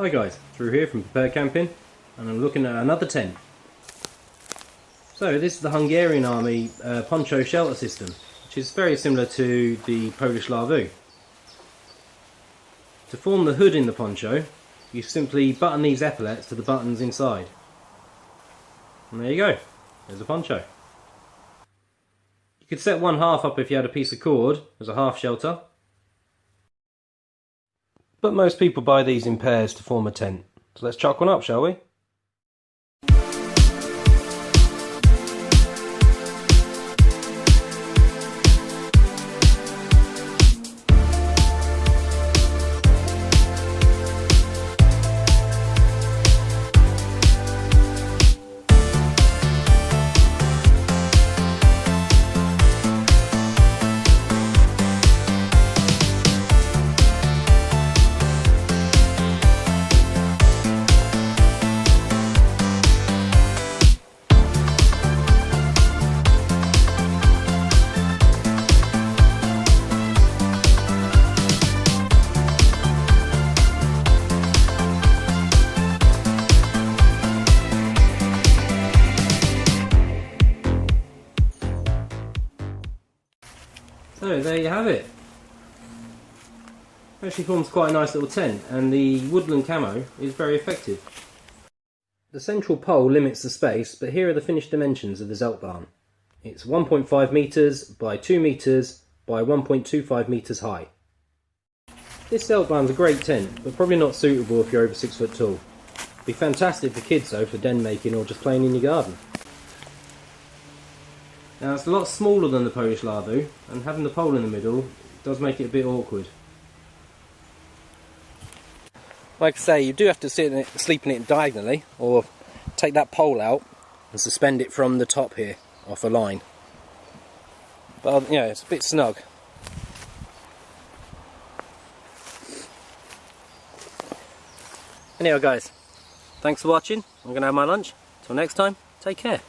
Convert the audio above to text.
Hi guys, Drew here from Prepared Camping, and I'm looking at another tent. So this is the Hungarian Army Poncho shelter system, which is very similar to the Polish Lavu. To form the hood in the poncho, you simply button these epaulets to the buttons inside. And there you go, there's a poncho. You could set one half up if you had a piece of cord as a half shelter. But most people buy these in pairs to form a tent. So let's chuck one up, shall we? So there you have it. Actually forms quite a nice little tent, and the woodland camo is very effective. The central pole limits the space, but here are the finished dimensions of the Zeltbahn. It's 1.5 metres by 2 metres by 1.25 metres high. This Zeltbahn's a great tent, but probably not suitable if you're over 6 foot tall. Be fantastic for kids though, for den making or just playing in your garden. Now it's a lot smaller than the Polish Lavu, and having the pole in the middle does make it a bit awkward. Like I say, you do have to sleep in it diagonally, or take that pole out and suspend it from the top here, off a line. But yeah, it's a bit snug. Anyway guys, thanks for watching. I'm going to have my lunch. Till next time, take care.